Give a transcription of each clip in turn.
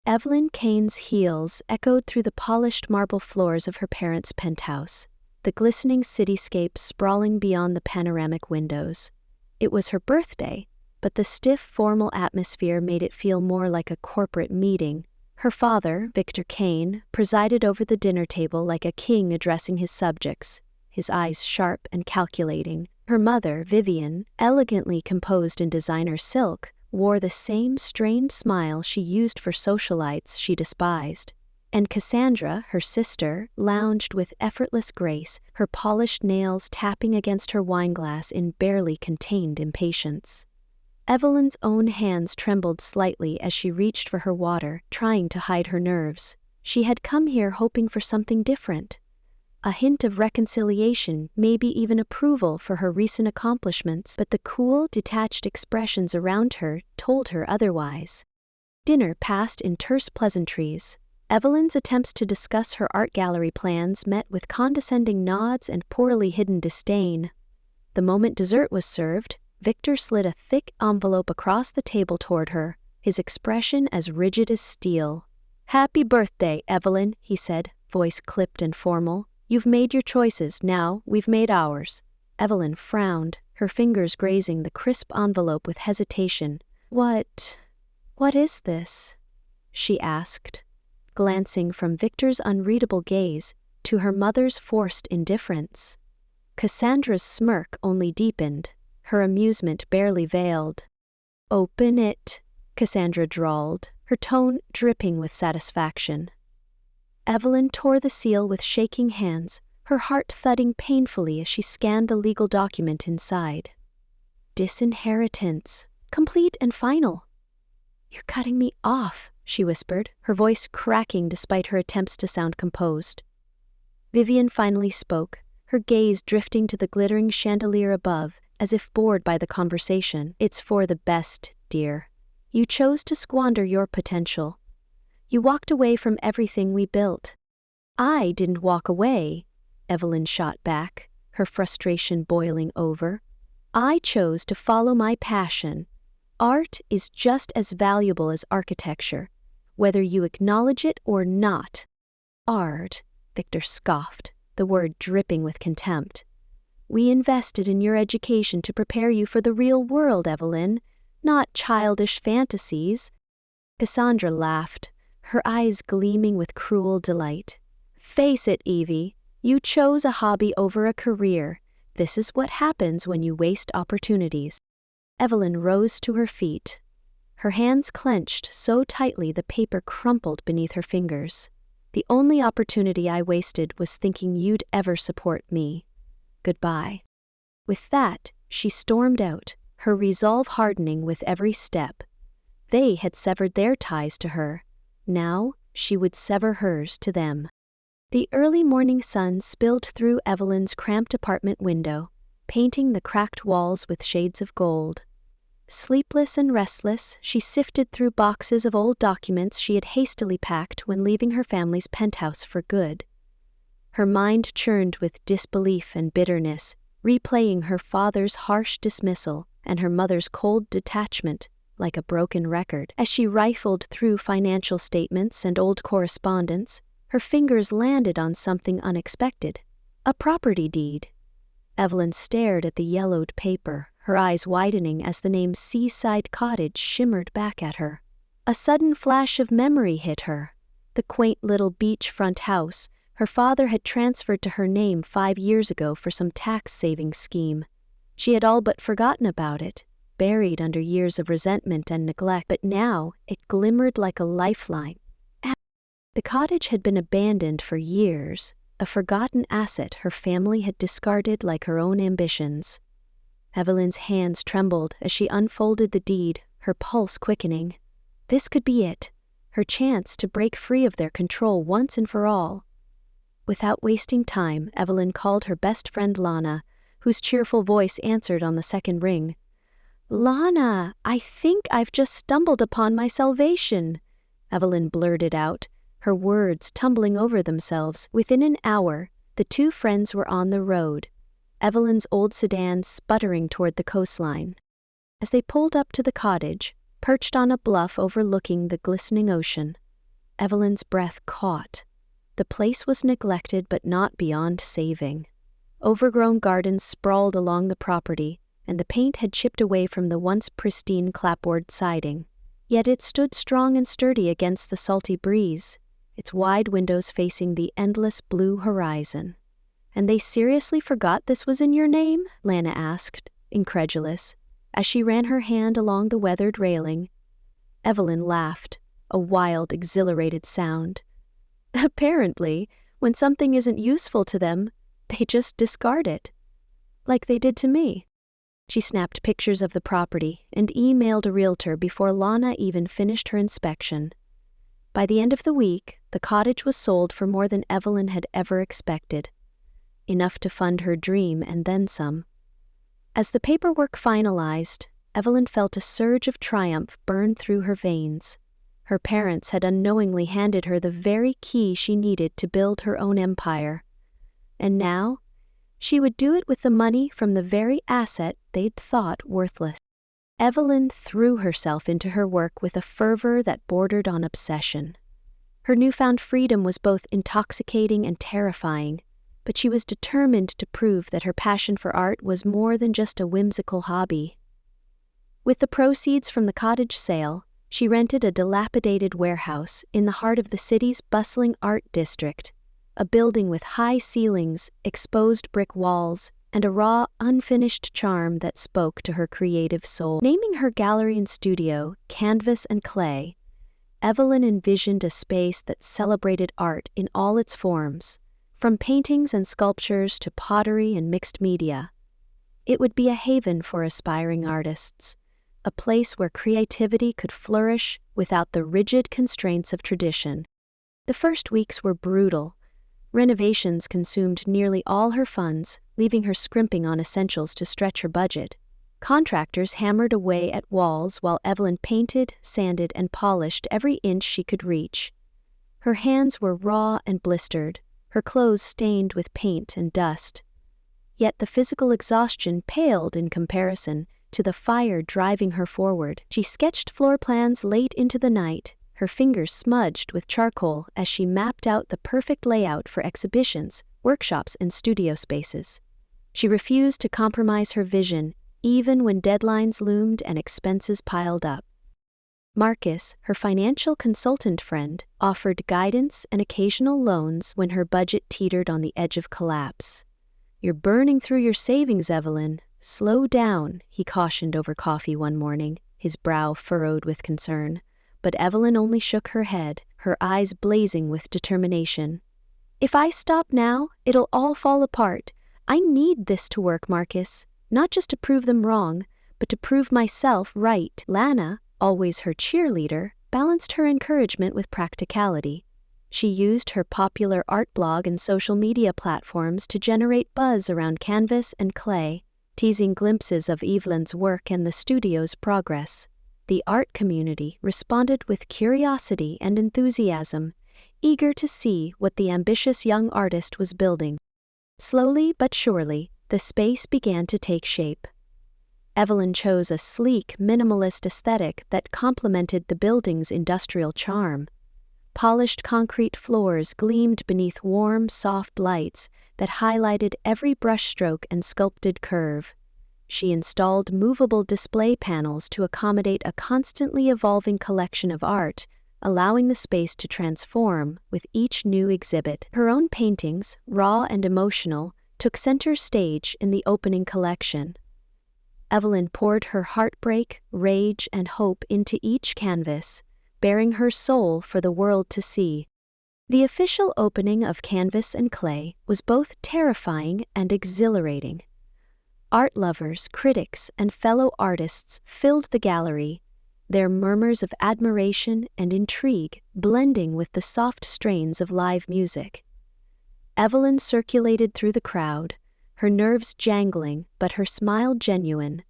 Evelyn Kane's heels echoed through the polished marble floors of her parents' penthouse, the glistening cityscape sprawling beyond the panoramic windows. It was her birthday, but the stiff, formal atmosphere made it feel more like a corporate meeting. Her father, Victor Kane, presided over the dinner table like a king addressing his subjects, his eyes sharp and calculating. Her mother, Vivian, elegantly composed in designer silk, wore the same strained smile she used for socialites she despised. And Cassandra, her sister, lounged with effortless grace, her polished nails tapping against her wineglass in barely contained impatience. Evelyn's own hands trembled slightly as she reached for her water, trying to hide her nerves. She had come here hoping for something different. A hint of reconciliation, maybe even approval for her recent accomplishments, but the cool, detached expressions around her told her otherwise. Dinner passed in terse pleasantries. Evelyn's attempts to discuss her art gallery plans met with condescending nods and poorly hidden disdain. The moment dessert was served, Victor slid a thick envelope across the table toward her, his expression as rigid as steel. "Happy birthday, Evelyn," he said, voice clipped and formal. "You've made your choices, now we've made ours." Evelyn frowned, her fingers grazing the crisp envelope with hesitation. What is this?" she asked, glancing from Victor's unreadable gaze to her mother's forced indifference. Cassandra's smirk only deepened, her amusement barely veiled. "Open it," Cassandra drawled, her tone dripping with satisfaction. Evelyn tore the seal with shaking hands, her heart thudding painfully as she scanned the legal document inside. Disinheritance, complete and final. "You're cutting me off," she whispered, her voice cracking despite her attempts to sound composed. Vivian finally spoke, her gaze drifting to the glittering chandelier above, as if bored by the conversation. "It's for the best, dear. You chose to squander your potential. You walked away from everything we built." "I didn't walk away," Evelyn shot back, her frustration boiling over. "I chose to follow my passion. Art is just as valuable as architecture, whether you acknowledge it or not." "Art," Victor scoffed, the word dripping with contempt. "We invested in your education to prepare you for the real world, Evelyn, not childish fantasies." Cassandra laughed, her eyes gleaming with cruel delight. "Face it, Evie, you chose a hobby over a career. This is what happens when you waste opportunities." Evelyn rose to her feet. Her hands clenched so tightly the paper crumpled beneath her fingers. "The only opportunity I wasted was thinking you'd ever support me. Goodbye." With that, she stormed out, her resolve hardening with every step. They had severed their ties to her. Now, she would sever hers to them. The early morning sun spilled through Evelyn's cramped apartment window, painting the cracked walls with shades of gold. Sleepless and restless, she sifted through boxes of old documents she had hastily packed when leaving her family's penthouse for good. Her mind churned with disbelief and bitterness, replaying her father's harsh dismissal and her mother's cold detachment like a broken record. As she rifled through financial statements and old correspondence, her fingers landed on something unexpected: a property deed. Evelyn stared at the yellowed paper, her eyes widening as the name Seaside Cottage shimmered back at her. A sudden flash of memory hit her. The quaint little beachfront house her father had transferred to her name 5 years ago for some tax-saving scheme. She had all but forgotten about it, buried under years of resentment and neglect, but now it glimmered like a lifeline. The cottage had been abandoned for years, a forgotten asset her family had discarded like her own ambitions. Evelyn's hands trembled as she unfolded the deed, her pulse quickening. This could be it, her chance to break free of their control once and for all. Without wasting time, Evelyn called her best friend Lana, whose cheerful voice answered on the second ring. "Lana, I think I've just stumbled upon my salvation," Evelyn blurted out, her words tumbling over themselves. Within an hour, the two friends were on the road, Evelyn's old sedan sputtering toward the coastline. As they pulled up to the cottage, perched on a bluff overlooking the glistening ocean, Evelyn's breath caught. The place was neglected but not beyond saving. Overgrown gardens sprawled along the property, and the paint had chipped away from the once pristine clapboard siding. Yet it stood strong and sturdy against the salty breeze, its wide windows facing the endless blue horizon. "And they seriously forgot this was in your name?" Lana asked, incredulous, as she ran her hand along the weathered railing. Evelyn laughed, a wild, exhilarated sound. "Apparently, when something isn't useful to them, they just discard it. Like they did to me." She snapped pictures of the property and emailed a realtor before Lana even finished her inspection. By the end of the week, the cottage was sold for more than Evelyn had ever expected. Enough to fund her dream and then some. As the paperwork finalized, Evelyn felt a surge of triumph burn through her veins. Her parents had unknowingly handed her the very key she needed to build her own empire. And now, she would do it with the money from the very asset they'd thought worthless. Evelyn threw herself into her work with a fervor that bordered on obsession. Her newfound freedom was both intoxicating and terrifying, but she was determined to prove that her passion for art was more than just a whimsical hobby. With the proceeds from the cottage sale, she rented a dilapidated warehouse in the heart of the city's bustling art district, a building with high ceilings, exposed brick walls, and a raw, unfinished charm that spoke to her creative soul. Naming her gallery and studio Canvas and Clay, Evelyn envisioned a space that celebrated art in all its forms, from paintings and sculptures to pottery and mixed media. It would be a haven for aspiring artists, a place where creativity could flourish without the rigid constraints of tradition. The first weeks were brutal. Renovations consumed nearly all her funds, leaving her scrimping on essentials to stretch her budget. Contractors hammered away at walls while Evelyn painted, sanded, and polished every inch she could reach. Her hands were raw and blistered, her clothes stained with paint and dust. Yet the physical exhaustion paled in comparison to the fire driving her forward. She sketched floor plans late into the night, her fingers smudged with charcoal as she mapped out the perfect layout for exhibitions, workshops, and studio spaces. She refused to compromise her vision, even when deadlines loomed and expenses piled up. Marcus, her financial consultant friend, offered guidance and occasional loans when her budget teetered on the edge of collapse. "You're burning through your savings, Evelyn. Slow down," he cautioned over coffee one morning, his brow furrowed with concern. But Evelyn only shook her head, her eyes blazing with determination. "If I stop now, it'll all fall apart. I need this to work, Marcus, not just to prove them wrong, but to prove myself right." Lana, always her cheerleader, balanced her encouragement with practicality. She used her popular art blog and social media platforms to generate buzz around Canvas and Clay, teasing glimpses of Evelyn's work and the studio's progress. The art community responded with curiosity and enthusiasm, eager to see what the ambitious young artist was building. Slowly but surely, the space began to take shape. Evelyn chose a sleek, minimalist aesthetic that complemented the building's industrial charm. Polished concrete floors gleamed beneath warm, soft lights that highlighted every brushstroke and sculpted curve. She installed movable display panels to accommodate a constantly evolving collection of art, allowing the space to transform with each new exhibit. Her own paintings, raw and emotional, took center stage in the opening collection. Evelyn poured her heartbreak, rage, and hope into each canvas, bearing her soul for the world to see. The official opening of Canvas and Clay was both terrifying and exhilarating. Art lovers, critics, and fellow artists filled the gallery, their murmurs of admiration and intrigue blending with the soft strains of live music. Evelyn circulated through the crowd, her nerves jangling but her smile genuine.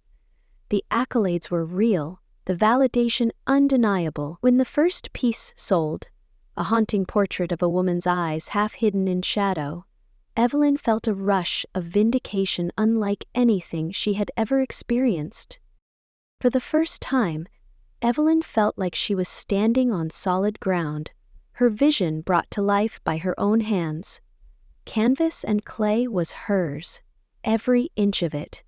The accolades were real, the validation undeniable. When the first piece sold, a haunting portrait of a woman's eyes half hidden in shadow, Evelyn felt a rush of vindication unlike anything she had ever experienced. For the first time, Evelyn felt like she was standing on solid ground, her vision brought to life by her own hands. Canvas and clay was hers, every inch of it.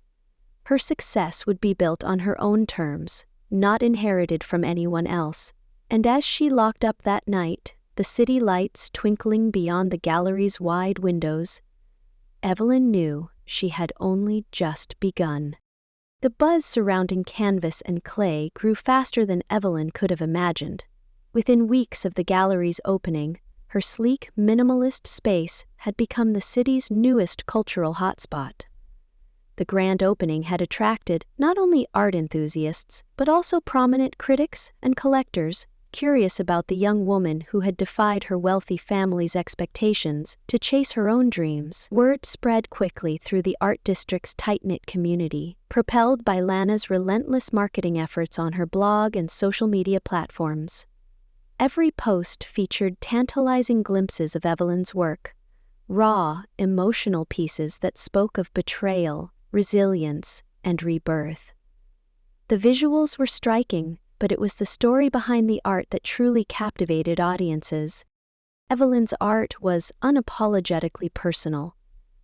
Her success would be built on her own terms, not inherited from anyone else. And as she locked up that night, the city lights twinkling beyond the gallery's wide windows, Evelyn knew she had only just begun. The buzz surrounding canvas and clay grew faster than Evelyn could have imagined. Within weeks of the gallery's opening, her sleek, minimalist space had become the city's newest cultural hotspot. The grand opening had attracted not only art enthusiasts, but also prominent critics and collectors curious about the young woman who had defied her wealthy family's expectations to chase her own dreams. Word spread quickly through the art district's tight-knit community, propelled by Lana's relentless marketing efforts on her blog and social media platforms. Every post featured tantalizing glimpses of Evelyn's work, raw, emotional pieces that spoke of betrayal, resilience, and rebirth. The visuals were striking, but it was the story behind the art that truly captivated audiences. Evelyn's art was unapologetically personal.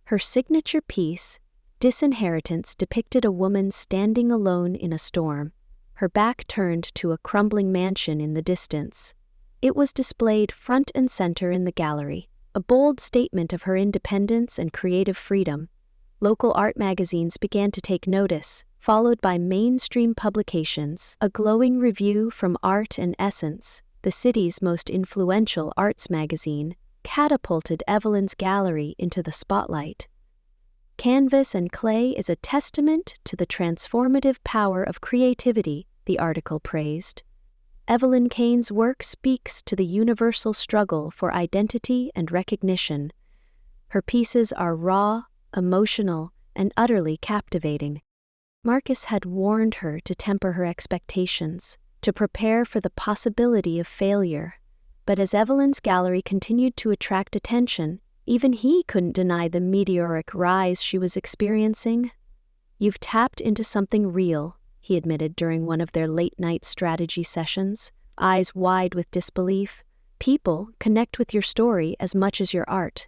Her signature piece, Disinheritance, depicted a woman standing alone in a storm, her back turned to a crumbling mansion in the distance. It was displayed front and center in the gallery, a bold statement of her independence and creative freedom. Local art magazines began to take notice, followed by mainstream publications. A glowing review from Art and Essence, the city's most influential arts magazine, catapulted Evelyn's gallery into the spotlight. Canvas and clay is a testament to the transformative power of creativity, the article praised. Evelyn Kane's work speaks to the universal struggle for identity and recognition. Her pieces are raw, emotional, and utterly captivating. Marcus had warned her to temper her expectations, to prepare for the possibility of failure. But as Evelyn's gallery continued to attract attention, even he couldn't deny the meteoric rise she was experiencing. "You've tapped into something real," he admitted during one of their late-night strategy sessions, eyes wide with disbelief. "People connect with your story as much as your art.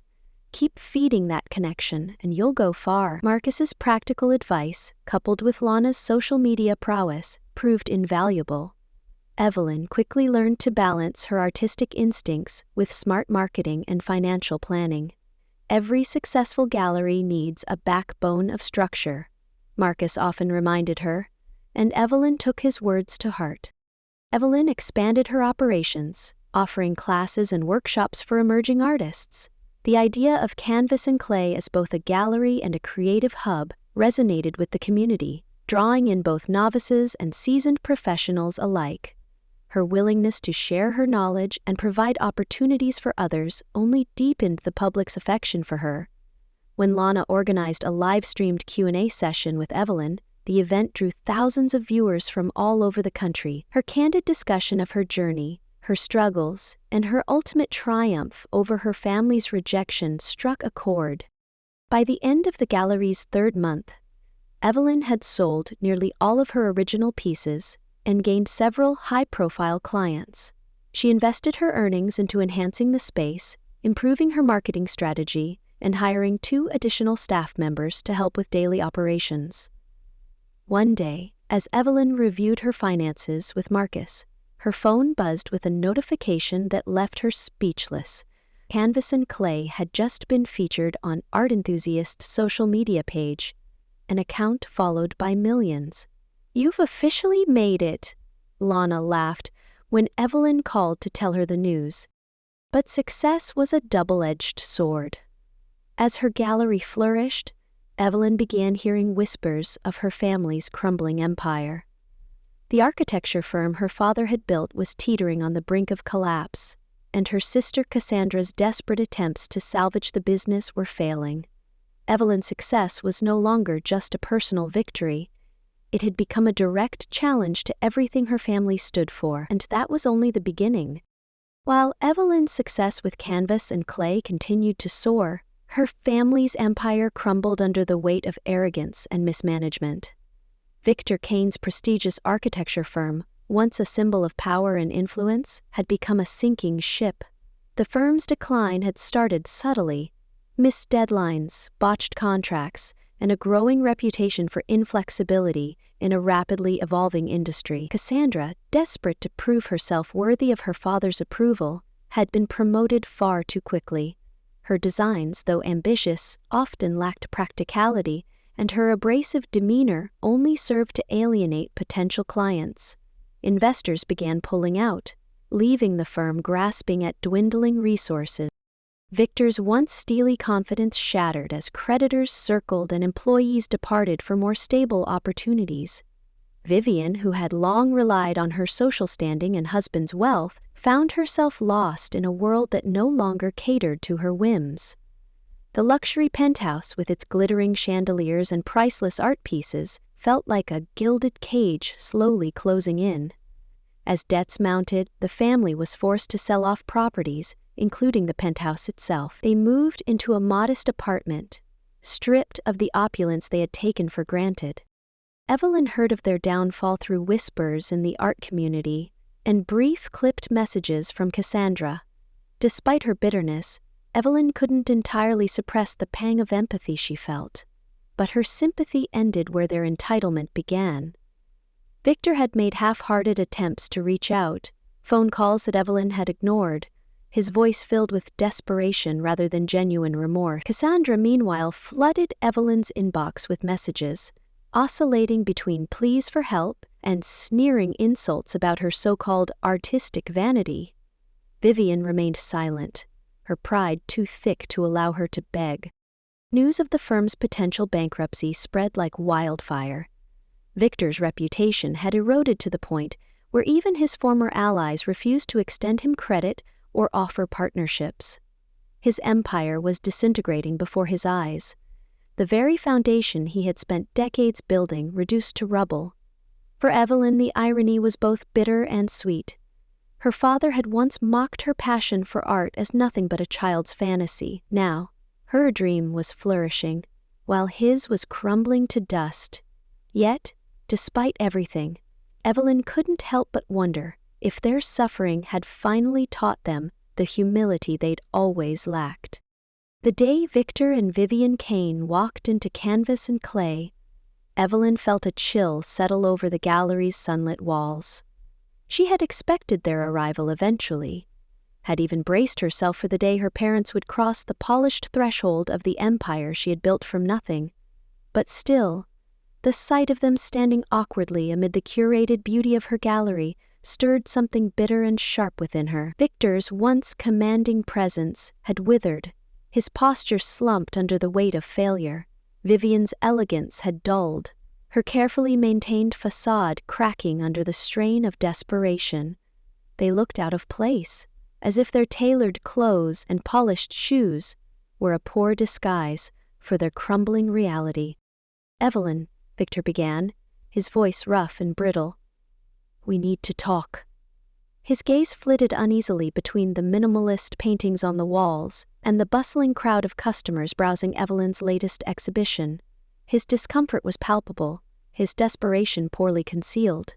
Keep feeding that connection, and you'll go far." Marcus's practical advice, coupled with Lana's social media prowess, proved invaluable. Evelyn quickly learned to balance her artistic instincts with smart marketing and financial planning. Every successful gallery needs a backbone of structure, Marcus often reminded her, and Evelyn took his words to heart. Evelyn expanded her operations, offering classes and workshops for emerging artists. The idea of canvas and clay as both a gallery and a creative hub resonated with the community, drawing in both novices and seasoned professionals alike. Her willingness to share her knowledge and provide opportunities for others only deepened the public's affection for her. When Lana organized a live-streamed Q&A session with Evelyn, the event drew thousands of viewers from all over the country. Her candid discussion of her journey, her struggles, and her ultimate triumph over her family's rejection struck a chord. By the end of the gallery's third month, Evelyn had sold nearly all of her original pieces and gained several high-profile clients. She invested her earnings into enhancing the space, improving her marketing strategy, and hiring 2 additional staff members to help with daily operations. One day, as Evelyn reviewed her finances with Marcus, her phone buzzed with a notification that left her speechless. Canvas and clay had just been featured on Art Enthusiast's social media page, an account followed by millions. "You've officially made it," Lana laughed when Evelyn called to tell her the news. But success was a double-edged sword. As her gallery flourished, Evelyn began hearing whispers of her family's crumbling empire. The architecture firm her father had built was teetering on the brink of collapse, and her sister Cassandra's desperate attempts to salvage the business were failing. Evelyn's success was no longer just a personal victory. It had become a direct challenge to everything her family stood for, and that was only the beginning. While Evelyn's success with canvas and clay continued to soar, her family's empire crumbled under the weight of arrogance and mismanagement. Victor Kane's prestigious architecture firm, once a symbol of power and influence, had become a sinking ship. The firm's decline had started subtly: missed deadlines, botched contracts, and a growing reputation for inflexibility in a rapidly evolving industry. Cassandra, desperate to prove herself worthy of her father's approval, had been promoted far too quickly. Her designs, though ambitious, often lacked practicality, and her abrasive demeanor only served to alienate potential clients. Investors began pulling out, leaving the firm grasping at dwindling resources. Victor's once steely confidence shattered as creditors circled and employees departed for more stable opportunities. Vivian, who had long relied on her social standing and husband's wealth, found herself lost in a world that no longer catered to her whims. The luxury penthouse, with its glittering chandeliers and priceless art pieces, felt like a gilded cage slowly closing in. As debts mounted, the family was forced to sell off properties, including the penthouse itself. They moved into a modest apartment, stripped of the opulence they had taken for granted. Evelyn heard of their downfall through whispers in the art community and brief clipped messages from Cassandra. Despite her bitterness, Evelyn couldn't entirely suppress the pang of empathy she felt. But her sympathy ended where their entitlement began. Victor had made half-hearted attempts to reach out, phone calls that Evelyn had ignored, his voice filled with desperation rather than genuine remorse. Cassandra, meanwhile, flooded Evelyn's inbox with messages, oscillating between pleas for help and sneering insults about her so-called artistic vanity. Vivian remained silent, her pride too thick to allow her to beg. News of the firm's potential bankruptcy spread like wildfire. Victor's reputation had eroded to the point where even his former allies refused to extend him credit or offer partnerships. His empire was disintegrating before his eyes. The very foundation he had spent decades building reduced to rubble. For Evelyn, the irony was both bitter and sweet. Her father had once mocked her passion for art as nothing but a child's fantasy. Now, her dream was flourishing, while his was crumbling to dust. Yet, despite everything, Evelyn couldn't help but wonder if their suffering had finally taught them the humility they'd always lacked. The day Victor and Vivian Kane walked into Canvas and Clay, Evelyn felt a chill settle over the gallery's sunlit walls. She had expected their arrival eventually, had even braced herself for the day her parents would cross the polished threshold of the empire she had built from nothing. But still, the sight of them standing awkwardly amid the curated beauty of her gallery stirred something bitter and sharp within her. Victor's once commanding presence had withered, his posture slumped under the weight of failure. Vivian's elegance had dulled, her carefully maintained facade cracking under the strain of desperation. They looked out of place, as if their tailored clothes and polished shoes were a poor disguise for their crumbling reality. "Evelyn," Victor began, his voice rough and brittle. "We need to talk." His gaze flitted uneasily between the minimalist paintings on the walls and the bustling crowd of customers browsing Evelyn's latest exhibition. His discomfort was palpable, his desperation poorly concealed.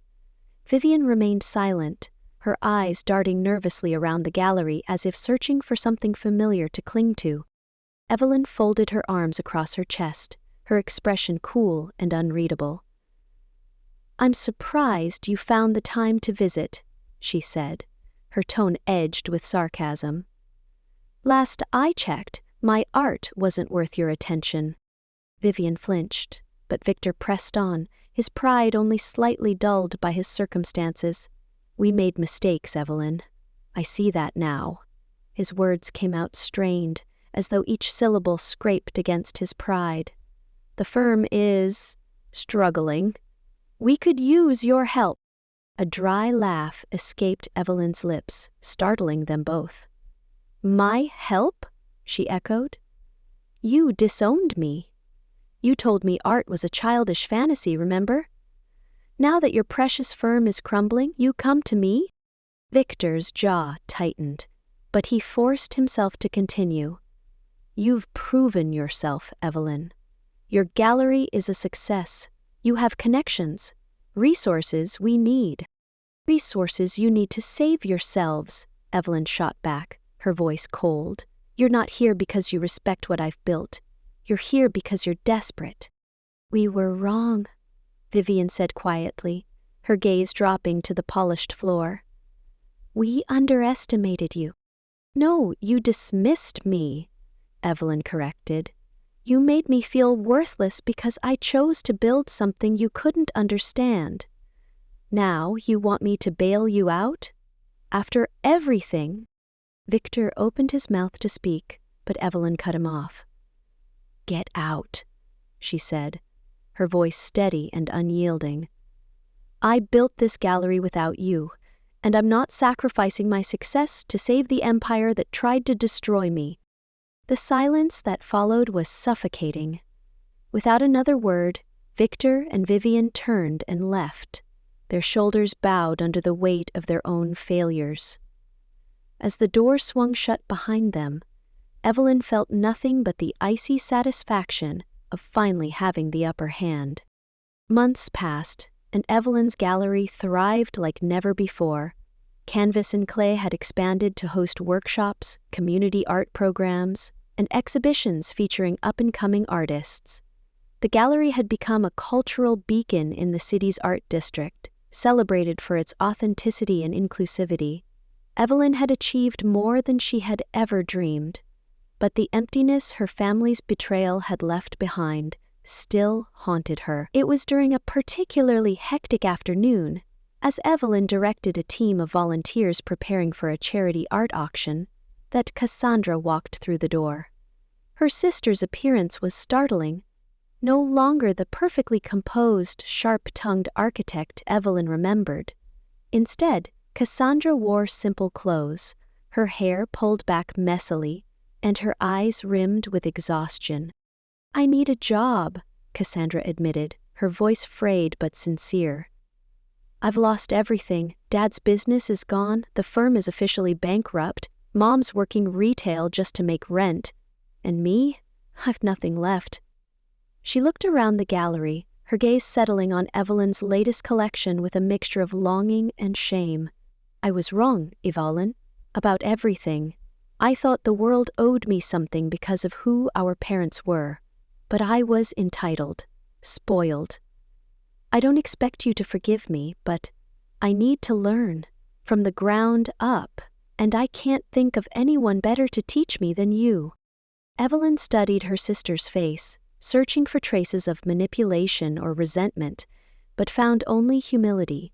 Vivian remained silent, her eyes darting nervously around the gallery as if searching for something familiar to cling to. Evelyn folded her arms across her chest, her expression cool and unreadable. "I'm surprised you found the time to visit," she said, her tone edged with sarcasm. "Last I checked, my art wasn't worth your attention." Vivian flinched, but Victor pressed on, his pride only slightly dulled by his circumstances. "We made mistakes, Evelyn. I see that now." His words came out strained, as though each syllable scraped against his pride. "The firm is struggling. We could use your help." A dry laugh escaped Evelyn's lips, startling them both. "My help?" she echoed. "You disowned me. You told me art was a childish fantasy, remember? Now that your precious firm is crumbling, you come to me?" Victor's jaw tightened, but he forced himself to continue. "You've proven yourself, Evelyn. Your gallery is a success. You have connections, resources we need." "Resources you need to save yourselves," Evelyn shot back, her voice cold. "You're not here because you respect what I've built. You're here because you're desperate." "We were wrong," Vivian said quietly, her gaze dropping to the polished floor. "We underestimated you." "No, you dismissed me," Evelyn corrected. "You made me feel worthless because I chose to build something you couldn't understand. Now you want me to bail you out? After everything?" Victor opened his mouth to speak, but Evelyn cut him off. "Get out," she said, her voice steady and unyielding. "I built this gallery without you, and I'm not sacrificing my success to save the empire that tried to destroy me." The silence that followed was suffocating. Without another word, Victor and Vivian turned and left, their shoulders bowed under the weight of their own failures. As the door swung shut behind them, Evelyn felt nothing but the icy satisfaction of finally having the upper hand. Months passed, and Evelyn's gallery thrived like never before. Canvas and clay had expanded to host workshops, community art programs, and exhibitions featuring up-and-coming artists. The gallery had become a cultural beacon in the city's art district, celebrated for its authenticity and inclusivity. Evelyn had achieved more than she had ever dreamed, but the emptiness her family's betrayal had left behind still haunted her. It was during a particularly hectic afternoon, as Evelyn directed a team of volunteers preparing for a charity art auction, that Cassandra walked through the door. Her sister's appearance was startling. No longer the perfectly composed, sharp-tongued architect Evelyn remembered. Instead, Cassandra wore simple clothes, her hair pulled back messily, and her eyes rimmed with exhaustion. "I need a job," Cassandra admitted, her voice frayed but sincere. "I've lost everything. Dad's business is gone, the firm is officially bankrupt, Mom's working retail just to make rent, and me? I've nothing left." She looked around the gallery, her gaze settling on Evelyn's latest collection with a mixture of longing and shame. "I was wrong, Evelyn, about everything. I thought the world owed me something because of who our parents were. But I was entitled, spoiled. I don't expect you to forgive me, but I need to learn, from the ground up, and I can't think of anyone better to teach me than you." Evelyn studied her sister's face, searching for traces of manipulation or resentment, but found only humility,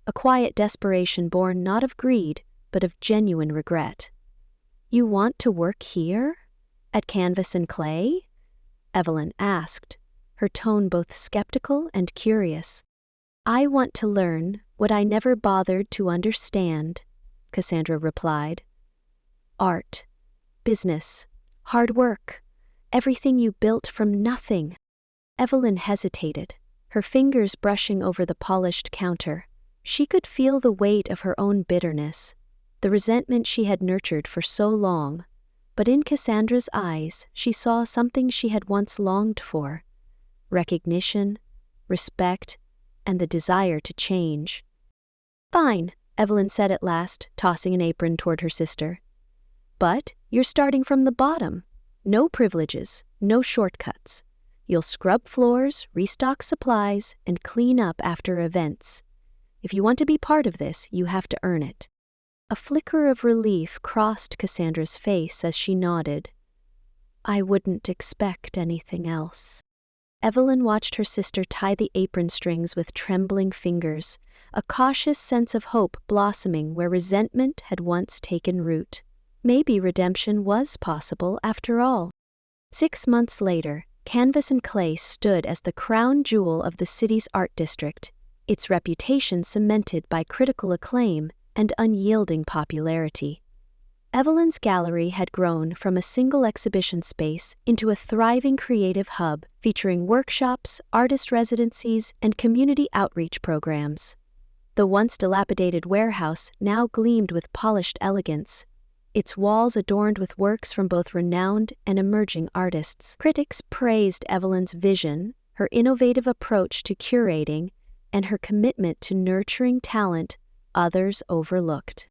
a quiet desperation born not of greed, but of genuine regret. "You want to work here? At Canvas and Clay?" Evelyn asked, her tone both skeptical and curious. "I want to learn what I never bothered to understand," Cassandra replied. "Art, business, hard work, everything you built from nothing." Evelyn hesitated, her fingers brushing over the polished counter. She could feel the weight of her own bitterness, the resentment she had nurtured for so long, but in Cassandra's eyes she saw something she had once longed for: recognition, respect, and the desire to change. "Fine," Evelyn said at last, tossing an apron toward her sister. "But you're starting from the bottom. No privileges, no shortcuts. You'll scrub floors, restock supplies, and clean up after events. If you want to be part of this, you have to earn it." A flicker of relief crossed Cassandra's face as she nodded. "I wouldn't expect anything else." Evelyn watched her sister tie the apron strings with trembling fingers, a cautious sense of hope blossoming where resentment had once taken root. Maybe redemption was possible after all. 6 months later, Canvas and Clay stood as the crown jewel of the city's art district, its reputation cemented by critical acclaim and unyielding popularity. Evelyn's gallery had grown from a single exhibition space into a thriving creative hub featuring workshops, artist residencies, and community outreach programs. The once dilapidated warehouse now gleamed with polished elegance, its walls adorned with works from both renowned and emerging artists. Critics praised Evelyn's vision, her innovative approach to curating, and her commitment to nurturing talent others overlooked.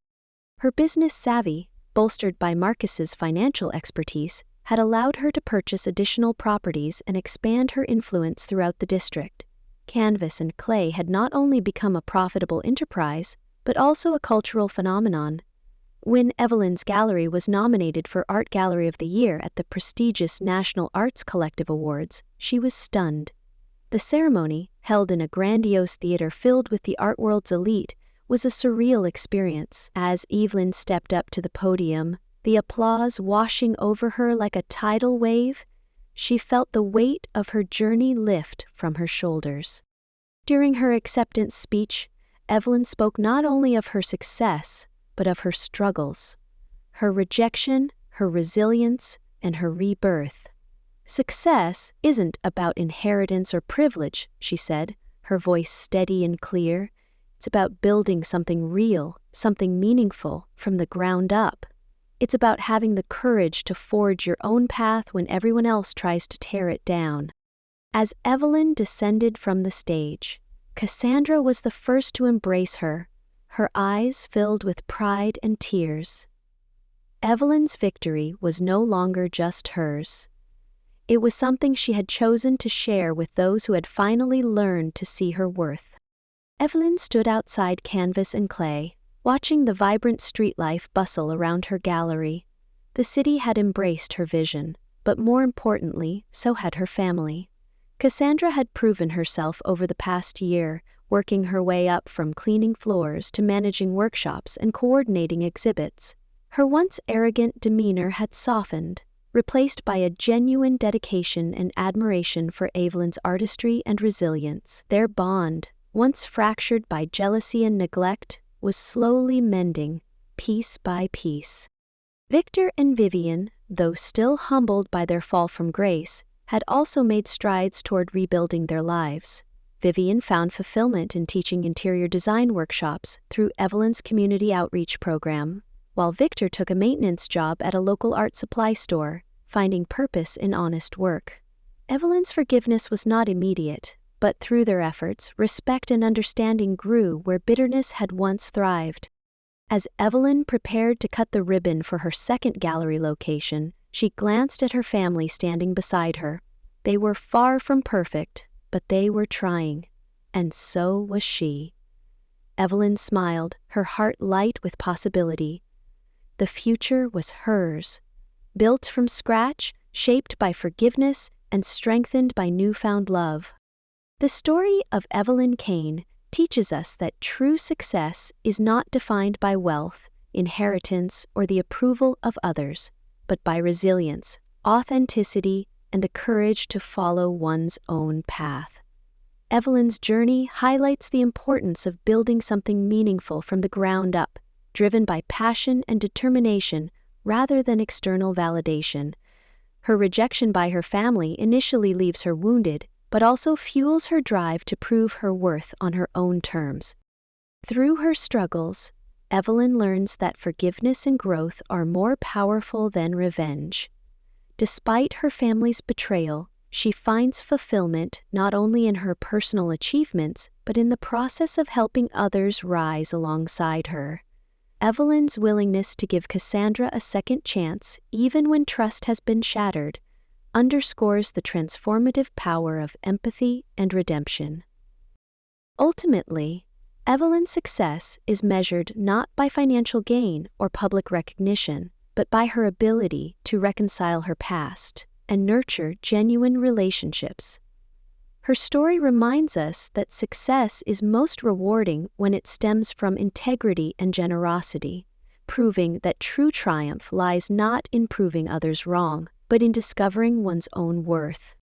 Her business savvy, bolstered by Marcus's financial expertise, had allowed her to purchase additional properties and expand her influence throughout the district. Canvas and clay had not only become a profitable enterprise, but also a cultural phenomenon. When Evelyn's gallery was nominated for Art Gallery of the Year at the prestigious National Arts Collective Awards, she was stunned. The ceremony, held in a grandiose theater filled with the art world's elite, was a surreal experience. As Evelyn stepped up to the podium, the applause washing over her like a tidal wave, she felt the weight of her journey lift from her shoulders. During her acceptance speech, Evelyn spoke not only of her success, but of her struggles, her rejection, her resilience, and her rebirth. "Success isn't about inheritance or privilege," she said, her voice steady and clear. "It's about building something real, something meaningful, from the ground up. It's about having the courage to forge your own path when everyone else tries to tear it down." As Evelyn descended from the stage, Cassandra was the first to embrace her, her eyes filled with pride and tears. Evelyn's victory was no longer just hers. It was something she had chosen to share with those who had finally learned to see her worth. Evelyn stood outside Canvas and Clay, watching the vibrant street life bustle around her gallery. The city had embraced her vision, but more importantly, so had her family. Cassandra had proven herself over the past year, working her way up from cleaning floors to managing workshops and coordinating exhibits. Her once arrogant demeanor had softened, replaced by a genuine dedication and admiration for Evelyn's artistry and resilience. Their bond, once fractured by jealousy and neglect, was slowly mending, piece by piece. Victor and Vivian, though still humbled by their fall from grace, had also made strides toward rebuilding their lives. Vivian found fulfillment in teaching interior design workshops through Evelyn's community outreach program, while Victor took a maintenance job at a local art supply store, finding purpose in honest work. Evelyn's forgiveness was not immediate, but through their efforts, respect and understanding grew where bitterness had once thrived. As Evelyn prepared to cut the ribbon for her second gallery location, she glanced at her family standing beside her. They were far from perfect, but they were trying, and so was she. Evelyn smiled, her heart light with possibility. The future was hers, built from scratch, shaped by forgiveness, and strengthened by newfound love. The story of Evelyn Kane teaches us that true success is not defined by wealth, inheritance, or the approval of others, but by resilience, authenticity, and the courage to follow one's own path. Evelyn's journey highlights the importance of building something meaningful from the ground up, driven by passion and determination rather than external validation. Her rejection by her family initially leaves her wounded, but also fuels her drive to prove her worth on her own terms. Through her struggles, Evelyn learns that forgiveness and growth are more powerful than revenge. Despite her family's betrayal, she finds fulfillment not only in her personal achievements, but in the process of helping others rise alongside her. Evelyn's willingness to give Cassandra a second chance, even when trust has been shattered, underscores the transformative power of empathy and redemption. Ultimately, Evelyn's success is measured not by financial gain or public recognition, but by her ability to reconcile her past and nurture genuine relationships. Her story reminds us that success is most rewarding when it stems from integrity and generosity, proving that true triumph lies not in proving others wrong, but in discovering one's own worth.